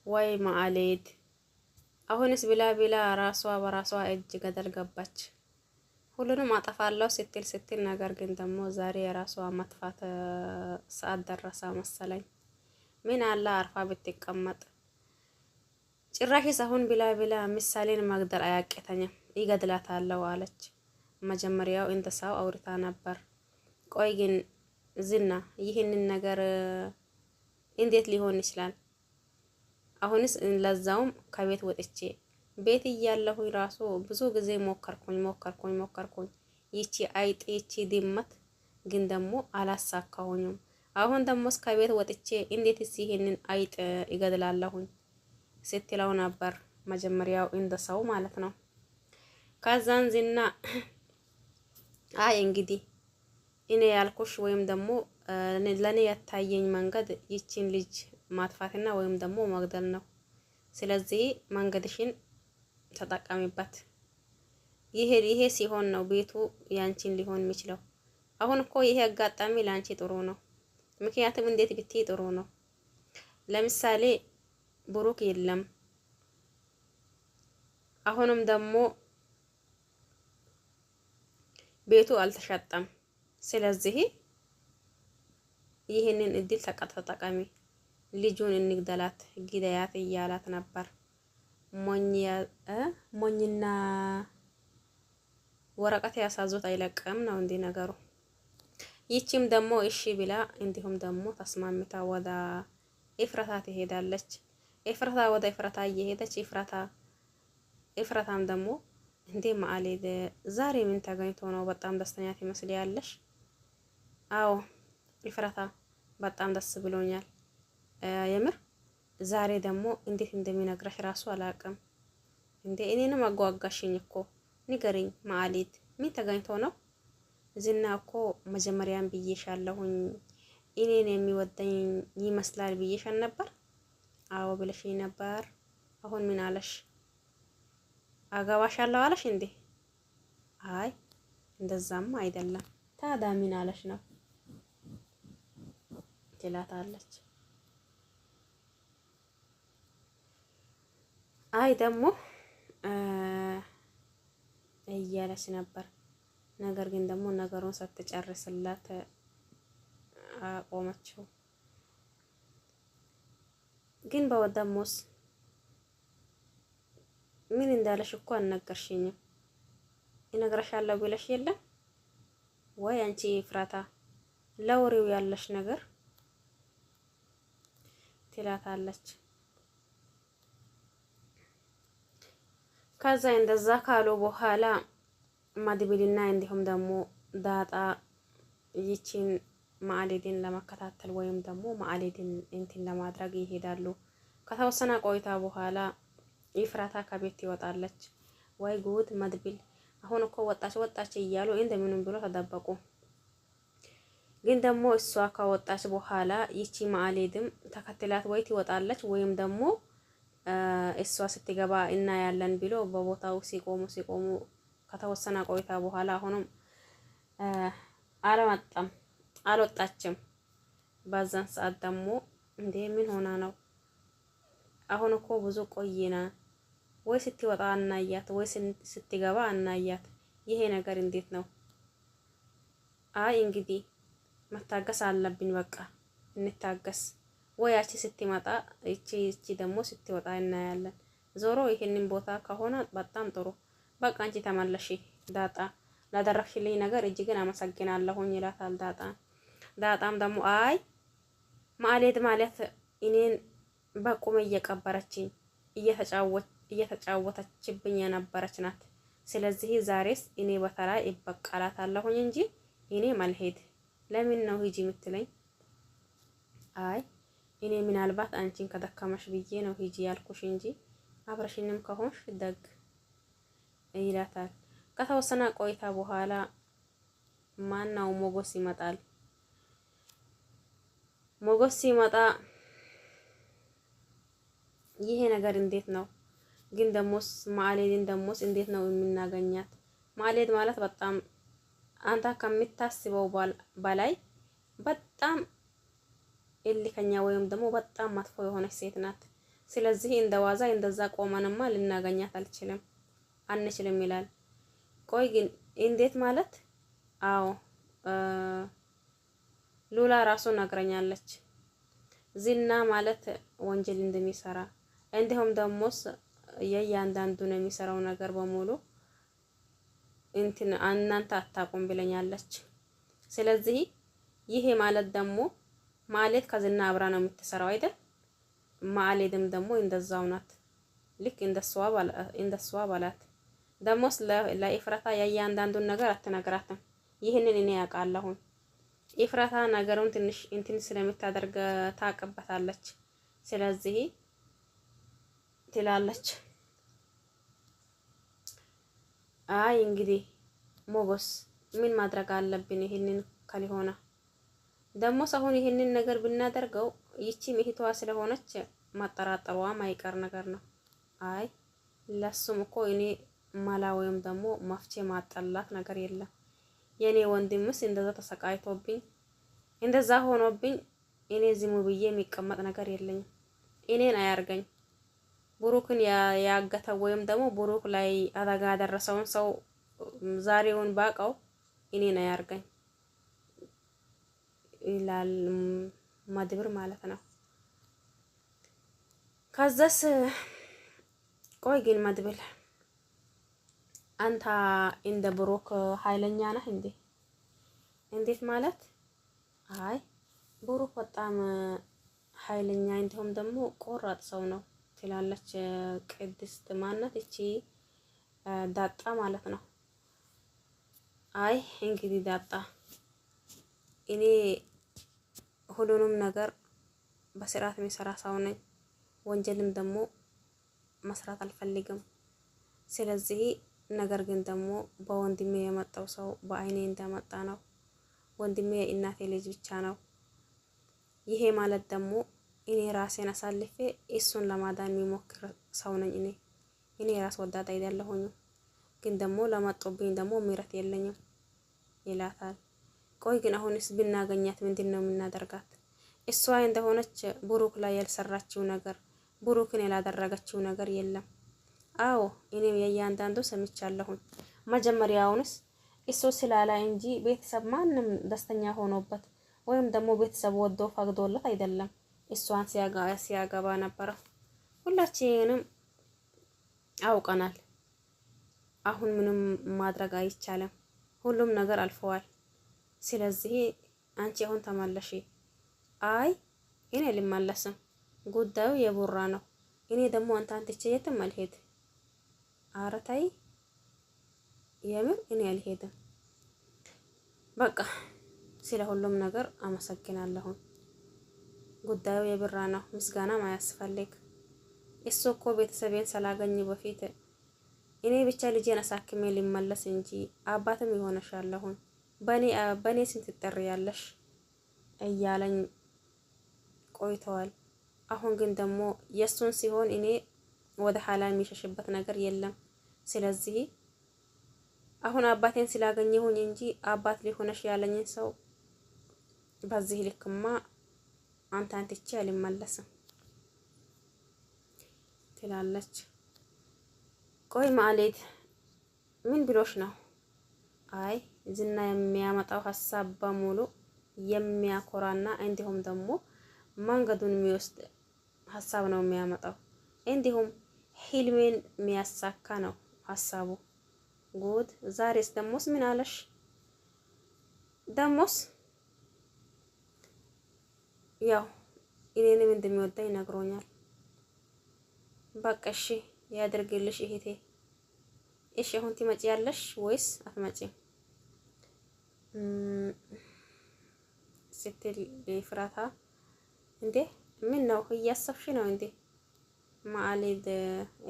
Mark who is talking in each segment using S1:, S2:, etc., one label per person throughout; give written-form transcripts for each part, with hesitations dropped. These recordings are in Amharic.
S1: ወይ ማዕሌት አሁንስ ብላ ብላ ራሷ በራሷ እጅ ገደል ገባች። ሁሉንም አጠፋለሁ ስትል ነገር ግን ደግሞ ዛሬ የራሷ መጥፋት ሰዓት ደረሰ መሰለኝ። ምን አላ አርፋ ብትቀመጥ። ጭራሽስ አሁን ብላ ብላ ምሳሌን መግደል አያቅተኝም ይገድላታለሁ አለች። መጀመሪያው እንደ ሰው አውርታ ነበር። ቆይ ግን ዝና ይህንን ነገር እንዴት ሊሆን ይችላል? አሁንስ ለዛውም ከቤት ወጥቼ ቤት እያለሁኝ ራሱ ብዙ ጊዜ ሞከርኩኝ። ይቺ አይጥ ይቺ ድመት ግን ደግሞ አላሳካሁኝም። አሁን ደሞስ ከቤት ወጥቼ እንዴትስ ይሄንን አይጥ ይገድላለሁኝ ስትለው ነበር። መጀመሪያው እንደ ሰው ማለት ነው። ከዛን ዝና አይ እንግዲህ እኔ ያልኩሽ ወይም ደግሞ ለኔ ያታየኝ መንገድ ይቺን ልጅ ማጥፋትና ወይም ደግሞ መግደል ነው። ስለዚህ መንገድሽን ተጠቀሚበት። ይሄ ሲሆን ነው ቤቱ ያንቺን ሊሆን የሚችለው። አሁን እኮ ይሄ አጋጣሚ ላንቺ ጥሩ ነው። ምክንያቱም እንዴት ብትይ ጥሩ ነው። ለምሳሌ ብሩክ የለም። አሁንም ደግሞ ቤቱ አልተሸጠም። ስለዚህ ይህንን እድል ተጠቀሚ። ልጁን እንግደላት ግደያት እያላት ነበር። ሞኝና ወረቀት ያሳዙት አይለቅም ነው እንዲህ ነገሩ። ይቺም ደግሞ እሺ ብላ እንዲሁም ደግሞ ተስማምታ ወደ ኤፍራታ ትሄዳለች። ኤፍራታ ወደ ኤፍራታ እየሄደች ኤፍራታም ደግሞ እንዴ ማዕሌት ዛሬ ምን ተገኝቶ ነው በጣም ደስተኛ ትመስያለሽ? አዎ ኤፍራታ በጣም ደስ ብሎኛል። የምር ዛሬ ደግሞ እንዴት እንደሚነግረሽ ራሱ አላውቅም። እንዴ እኔንም አጓጓሽኝ እኮ ንገሪኝ ማዕሌት ምን ተገኝቶ ነው? ዝና እኮ መጀመሪያም ብዬሻለሁኝ እኔን የሚወደኝ ይመስላል ብዬሻል ነበር። አዎ ብለሽኝ ነበር። አሁን ምን አለሽ? አገባሻለሁ አለሽ እንዴ? አይ እንደዛም አይደለም። ታዲያ ምን አለሽ ነው ትላታለች። አይ ደግሞ እያለች ነበር። ነገር ግን ደግሞ ነገሩን ሳትጨርስላት አቆመችው። ግን በወደሞስ ምን እንዳለሽ እኮ አልነገርሽኝም። እነግርሻለሁ ብለሽ የለም ወይ አንቺ ኤፍራታ ለወሬው ያለሽ ነገር ትላታለች። ከዛ እንደዛ ካሉ በኋላ መድብልና እንዲሁም ደግሞ ዳጣ ይቺን ማዕሌትን ለመከታተል ወይም ደግሞ ማዕሌትን እንትን ለማድረግ ይሄዳሉ። ከተወሰነ ቆይታ በኋላ ኤፍራታ ከቤት ትወጣለች። ወይ ጉድ መድብል አሁን እኮ ወጣች እያሉ እንደምንም ብሎ ተደበቁ። ግን ደግሞ እሷ ከወጣች በኋላ ይቺ ማዕሌትም ተከትላት ወይ ትወጣለች ወይም ደግሞ እሷ ስትገባ እናያለን ብሎ በቦታው ሲቆሙ ከተወሰነ ቆይታ በኋላ አሁንም አልወጣችም። በዛን ሰዓት ደግሞ እንዴ ምን ሆና ነው? አሁን እኮ ብዙ ቆይና ወይ ስትወጣ እናያት ወይ ስትገባ እናያት። ይሄ ነገር እንዴት ነው? አይ እንግዲህ መታገስ አለብኝ። በቃ እንታገስ። ወይ ያቺ ስትመጣ እቺ ደግሞ ስትወጣ እናያለን። ዞሮ ይሄንን ቦታ ከሆነ በጣም ጥሩ። በቃ አንቺ ተመለሺ ዳጣ፣ ላደረግሽልኝ ነገር እጅግን አመሰግናለሁኝ ይላታል ዳጣ። ዳጣም ደግሞ አይ ማዕሌት ማለት እኔን በቁም እየቀበረችኝ እየተጫወተችብኝ የነበረች ናት። ስለዚህ ዛሬስ እኔ በተራ ይበቃላታለሁኝ እንጂ እኔ መልሄድ ለምን ነው ሂጂ የምትለኝ? አይ እኔ ምናልባት አንቺን ከደከመሽ ብዬ ነው ሂጂ ያልኩሽ እንጂ አብረሽንም ከሆንሽ ደግ ይላታል። ከተወሰነ ቆይታ በኋላ ማናው ሞገስ ይመጣል። ሞገስ ሲመጣ ይሄ ነገር እንዴት ነው ግን ደሞስ ማዕሌትን ደሞስ እንዴት ነው የምናገኛት? ማዕሌት ማለት በጣም አንተ ከምታስበው በላይ በጣም እልከኛ ወይም ደግሞ በጣም መጥፎ የሆነች ሴት ናት። ስለዚህ እንደዋዛ እንደዛ ቆመንማ ልናገኛት አንችልም ይላል። ቆይ ግን እንዴት ማለት? አዎ ሉላ ራሱ ነግረኛለች ዝና ማለት ወንጀል እንደሚሰራ እንዲሁም ደሞስ የእያንዳንዱን የሚሰራው ነገር በሙሉ እናንተ አታውቁም ብለኛለች። ስለዚህ ይሄ ማለት ደግሞ ማለት ከዝና አብራ ነው የምትሰራው አይደል? ማሌድም ደግሞ እንደዛው ናት። ልክ እንደሷ ባላት ደሞስ ለኢፍራታ የእያንዳንዱን ነገር አትነግራትም። ይህንን እኔ ያውቃለሁ። ኢፍራታ ነገሩን ትንሽ እንትን ስለምታደርግ ታውቅበታለች። ስለዚህ ትላለች። አይ እንግዲህ ሞጎስ ምን ማድረግ አለብን? ይሄንን ካልሆነ ደሞስ አሁን ይሄንን ነገር ብናደርገው ይቺ እህቷ ስለሆነች ማጠራጠሯ ማይቀር ነገር ነው። አይ ለሱም እኮ እኔ ማላ ወይም ደግሞ መፍትሄ ማጠላት ነገር የለም። የኔ ወንድምስ እንደዛ ተሰቃይቶብኝ እንደዛ ሆኖብኝ እኔ ዝም ብዬ የሚቀመጥ ነገር የለኝም። እኔን አያርገኝ። ብሩክን ያገተው ወይም ደግሞ ብሩክ ላይ አደጋ ያደረሰውን ሰው ዛሬውን ባቀው እኔን አያርገኝ ይላል መድብር ማለት ነው። ከዛስ ቆይ ግን መድብል አንተ እንደ ብሩክ ኃይለኛ ነህ እንዴ? እንዴት ማለት? አይ ብሩክ በጣም ኃይለኛ እንዲሁም ደግሞ ቆራጥ ሰው ነው ትላለች ቅድስት። ማናት እቺ? ዳጣ ማለት ነው። አይ እንግዲህ ዳጣ እኔ ሁሉንም ነገር በስርዓት የሚሰራ ሰው ነኝ። ወንጀልም ደግሞ መስራት አልፈልግም። ስለዚህ ነገር ግን ደግሞ በወንድሜ የመጣው ሰው በአይኔ እንደመጣ ነው። ወንድሜ የእናቴ ልጅ ብቻ ነው። ይሄ ማለት ደግሞ እኔ ራሴን አሳልፌ እሱን ለማዳን የሚሞክር ሰው ነኝ። እኔ ራስ ወዳድ አይደለሁኝ። ግን ደግሞ ለመጡብኝ ደግሞ ምሕረት የለኝም ይላታል። ቆይ ግን አሁንስ ብናገኛት ምንድነው የምናደርጋት? እሷ እንደሆነች ብሩክ ላይ ያልሰራችው ነገር ብሩክን ያላደረገችው ነገር የለም። አዎ እኔም የእያንዳንዱ ሰምቻለሁኝ። መጀመሪያውንስ እሱ ስላላ እንጂ ቤተሰብ ማንም ደስተኛ ሆኖበት ወይም ደግሞ ቤተሰብ ወዶ ፈቅዶለት አይደለም እሷን ሲያገባ ነበረ። ሁላችንም አውቀናል። አሁን ምንም ማድረግ አይቻልም። ሁሉም ነገር አልፈዋል። ስለዚህ አንቺ አሁን ተመለሺ። አይ እኔ ልመለስም፣ ጉዳዩ የቡራ ነው። እኔ ደግሞ አንተን ትቼ የትም አልሄድ። ኧረ ተይ የምር እኔ አልሄድም። በቃ ስለ ሁሉም ነገር አመሰግናለሁ። ጉዳዩ የብራ ነው። ምስጋና ማያስፈልግ። እሱ እኮ ቤተሰቤን ስላገኝ በፊት እኔ ብቻ ልጄን አሳክሜ ሊመለስ እንጂ አባትም ይሆነሻለሁ በኔ ስንት ትጠሪያለሽ እያለኝ ቆይተዋል። አሁን ግን ደግሞ የሱን ሲሆን እኔ ወደ ኋላ የሚሸሽበት ነገር የለም። ስለዚህ አሁን አባቴን ስላገኘሁኝ እንጂ አባት ሊሆነሽ ያለኝን ሰው በዚህ ልክማ አንተን ትቼ አልመለስም ትላለች። ቆይ ማለት ምን ብሎሽ ነው? አይ ዝና የሚያመጣው ሀሳብ በሙሉ የሚያኮራና እንዲሁም ደግሞ መንገዱን የሚወስድ ሀሳብ ነው የሚያመጣው። እንዲሁም ህልሜን የሚያሳካ ነው ሀሳቡ። ጉድ! ዛሬስ ደሞስ ምን አለሽ? ደሞስ ያው እኔንም እንደሚወዳኝ ነግሮኛል። በቃ እሺ ያድርግልሽ እህቴ። እሺ አሁን ትመጪያለሽ ወይስ አትመጪም? ስትል ፍራታ እንዴ ምን ነው እያሰብሽ ነው እንዴ ማአሊድ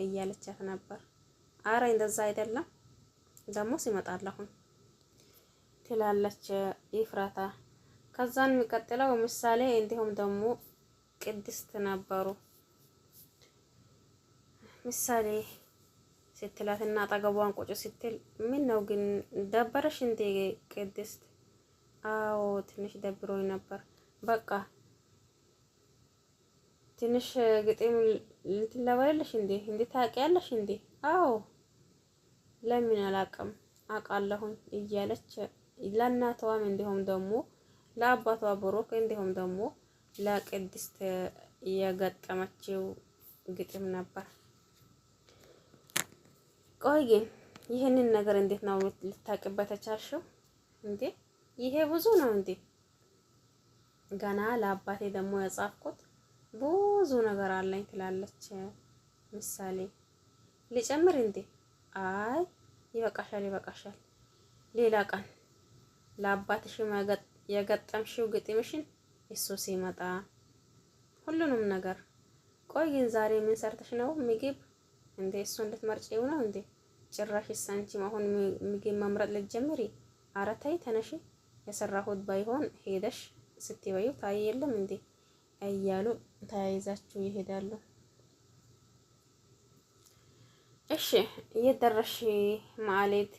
S1: እያለቻት ነበር። አረ እንደዛ አይደለም ደሞስ ይመጣል አሁን ትላለች ይፍራታ። ከዛን የሚቀጥለው ምሳሌ እንዲሁም ደግሞ ቅድስት ነበሩ። ምሳሌ ስትላትና አጠገቧን ቁጭ ስትል ምን ነው ግን ደበረሽ እንዴ ቅድስት? አዎ ትንሽ ደብሮኝ ነበር። በቃ ትንሽ ግጥም እንትን ለበለልሽ እንዴ እንዴ ታውቂያለሽ እንዴ? አዎ ለምን አላውቅም አውቃለሁኝ እያለች ለእናቷም እንዲሁም ደግሞ ለአባቷ ብሩክ እንዲሁም ደግሞ ለቅድስት የገጠመችው ግጥም ነበር። ቆይ ግን ይህንን ነገር እንዴት ነው ልታውቂበት የቻልሽው እንዴ? ይሄ ብዙ ነው እንዴ? ገና ለአባቴ ደግሞ የጻፍኩት ብዙ ነገር አለኝ ትላለች ምሳሌ። ሊጨምር እንዴ? አይ ይበቃሻል፣ ይበቃሻል። ሌላ ቀን ለአባትሽ የገጠምሽው ግጥምሽን እሱ ሲመጣ ሁሉንም ነገር። ቆይ ግን ዛሬ ምን ሰርተሽ ነው? ምግብ እንዴ? እሱ እንድትመርጪው ነው እንዴ? ጭራሽ አንቺም አሁን ምግብ መምረጥ ልትጀምሪ? ኧረ ተይ ተነሺ። የሰራሁት ባይሆን ሄደሽ ስትበዩ ታይ የለም እንዴ እያሉ ተያይዛችሁ ይሄዳሉ። እሺ እየደረሽ ማሌት?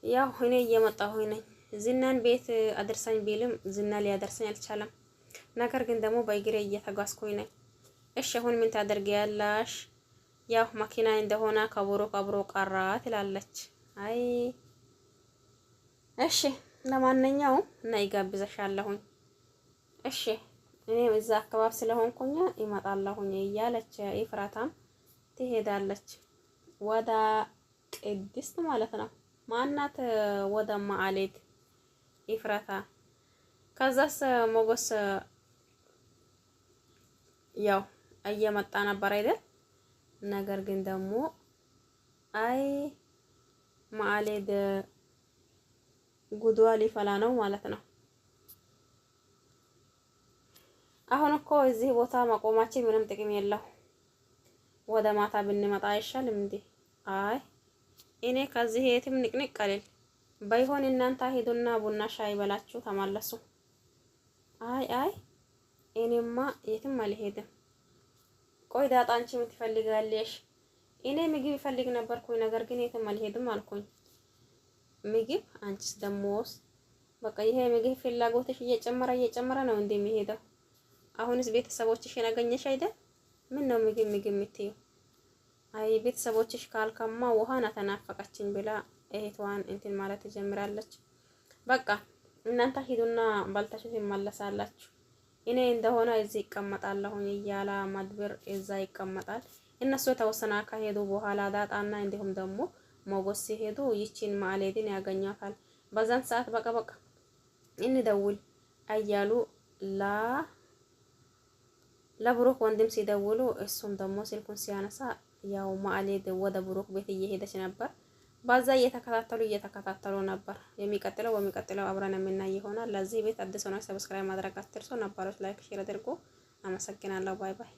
S1: ያው እኔ እየመጣሁኝ ነኝ። ዝናን ቤት አድርሳኝ ቢልም ዝና ሊያደርሰኝ አልቻለም። ነገር ግን ደግሞ በእግሬ እየተጓዝኩኝ ነኝ። እሺ አሁን ምን ታደርጊያለሽ? ያው መኪና እንደሆነ ከብሮ ቀራ ትላለች። አይ እሺ ለማንኛውም ነይ ጋብዘሻለሁኝ። እሺ እኔም እዛ አካባቢ ስለሆንኩኝ ይመጣለሁኝ እያለች ኤፍራታም ትሄዳለች ወደ ቅድስት ማለት ነው። ማናት ወደ ማሌት ኤፍራታ። ከዛስ ሞገስ ያው እየመጣ ነበር አይደል? ነገር ግን ደግሞ አይ ማሌት ጉዷ ሊፈላ ነው ማለት ነው። አሁን እኮ እዚህ ቦታ መቆማችን ምንም ጥቅም የለው። ወደ ማታ ብንመጣ አይሻልም እንዴ? አይ እኔ ከዚህ የትም ንቅንቅ ቀልል ባይሆን እናንተ ሄዱና ቡና ሻይ በላችሁ ተመለሱ። አይ እኔማ የትም አልሄድም። ቆይ ዳጣ አንቺ ምን ትፈልጋለሽ? እኔ ምግብ ይፈልግ ነበርኩኝ ነገር ግን የትም አልሄድም አልኩኝ። ምግብ? አንቺስ ደሞስ በቃ ይሄ ምግብ ፍላጎትሽ እየጨመረ ነው እንደሚሄደው። አሁንስ ቤተሰቦችሽን አገኘሽ አይደል? ምን ነው ምግብ የምትይው? አይ ቤተሰቦችሽ ካልከማ ውሃና ተናፈቀችኝ ብላ እህቷን እንትን ማለት ትጀምራለች። በቃ እናንተ ሂዱና ባልታችሁ ትመለሳላችሁ። እኔ እንደሆነ እዚህ ይቀመጣለሁኝ እያላ መድብር እዛ ይቀመጣል። እነሱ የተወሰነ ከሄዱ በኋላ ዳጣና እንዲሁም ደግሞ ሞገስ ሲሄዱ ይቺን ማሌትን ያገኛታል። በዛን ሰዓት በቃ እንደውል እያሉ ለብሩክ ወንድም ሲደውሉ እሱም ደግሞ ስልኩን ሲያነሳ ያው ማሌት ወደ ብሩክ ቤት እየሄደች ነበር። በዛ እየተከታተሉ ነበር። በሚቀጥለው አብረን የምናይ ይሆናል። ለዚህ ቤት አዲስ ሆናችሁ ሰብስክራይብ ማድረግ አትርሱ። ነባሮች ላይክ ሼር አድርጉ። አመሰግናለሁ። ባይ ባይ።